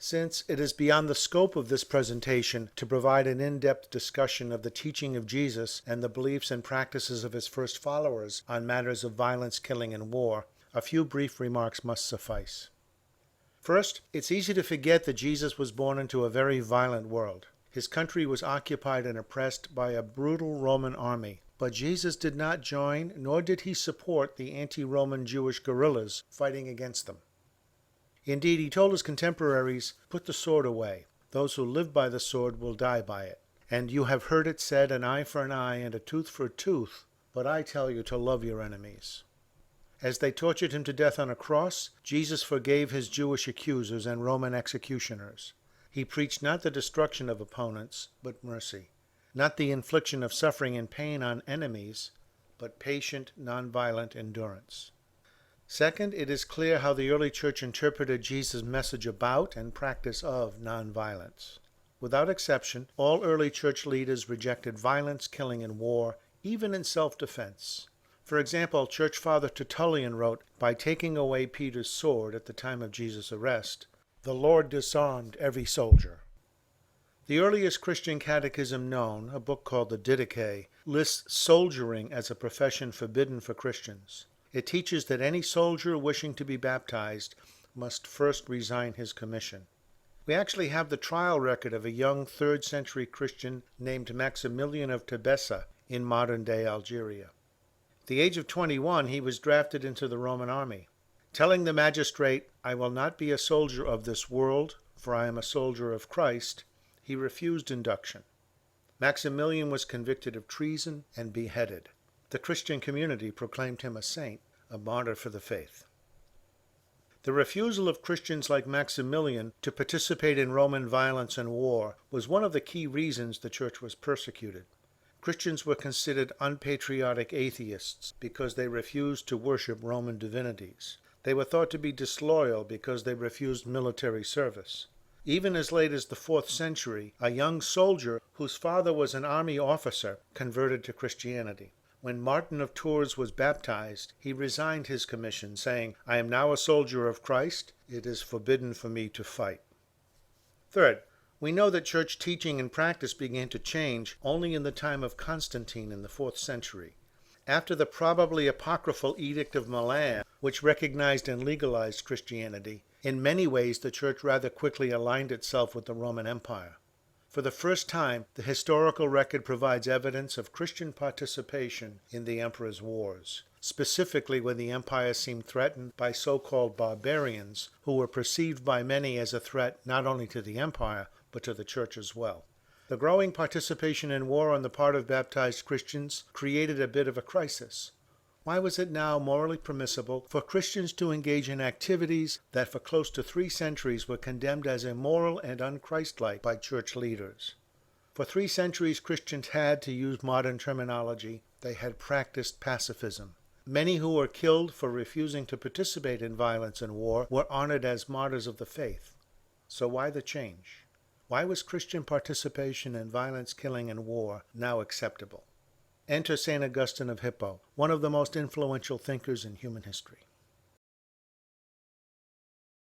Since it is beyond the scope of this presentation to provide an in-depth discussion of the teaching of Jesus and the beliefs and practices of his first followers on matters of violence, killing, and war, a few brief remarks must suffice. First, it's easy to forget that Jesus was born into a very violent world. His country was occupied and oppressed by a brutal Roman army, but Jesus did not join nor did he support the anti-Roman Jewish guerrillas fighting against them. Indeed, he told his contemporaries, "Put the sword away. Those who live by the sword will die by it. And you have heard it said, an eye for an eye and a tooth for a tooth, but I tell you to love your enemies." As they tortured him to death on a cross, Jesus forgave his Jewish accusers and Roman executioners. He preached not the destruction of opponents, but mercy. Not the infliction of suffering and pain on enemies, but patient, nonviolent endurance. Second, it is clear how the early church interpreted Jesus' message about and practice of nonviolence. Without exception, all early church leaders rejected violence, killing, and war, even in self-defense. For example, Church Father Tertullian wrote, "By taking away Peter's sword at the time of Jesus' arrest, the Lord disarmed every soldier." The earliest Christian catechism known, a book called the Didache, lists soldiering as a profession forbidden for Christians. It teaches that any soldier wishing to be baptized must first resign his commission. We actually have the trial record of a young 3rd century Christian named Maximilian of Tebessa in modern-day Algeria. At the age of 21, he was drafted into the Roman army. Telling the magistrate, "I will not be a soldier of this world, for I am a soldier of Christ," he refused induction. Maximilian was convicted of treason and beheaded. The Christian community proclaimed him a saint, a martyr for the faith. The refusal of Christians like Maximilian to participate in Roman violence and war was one of the key reasons the church was persecuted. Christians were considered unpatriotic atheists because they refused to worship Roman divinities. They were thought to be disloyal because they refused military service. Even as late as the 4th century, a young soldier whose father was an army officer converted to Christianity. When Martin of Tours was baptized, he resigned his commission, saying, "I am now a soldier of Christ. It is forbidden for me to fight." Third, we know that church teaching and practice began to change only in the time of Constantine in the 4th century. After the probably apocryphal Edict of Milan, which recognized and legalized Christianity, in many ways the church rather quickly aligned itself with the Roman Empire. For the first time, the historical record provides evidence of Christian participation in the emperor's wars, specifically when the empire seemed threatened by so-called barbarians, who were perceived by many as a threat not only to the empire, but to the church as well. The growing participation in war on the part of baptized Christians created a bit of a crisis. Why was it now morally permissible for Christians to engage in activities that for close to 3 centuries were condemned as immoral and unchristlike by church leaders? For 3 centuries, Christians had, to use modern terminology, they had practiced pacifism. Many who were killed for refusing to participate in violence and war were honored as martyrs of the faith. So why the change? Why was Christian participation in violence, killing, and war now acceptable? Enter St. Augustine of Hippo, one of the most influential thinkers in human history.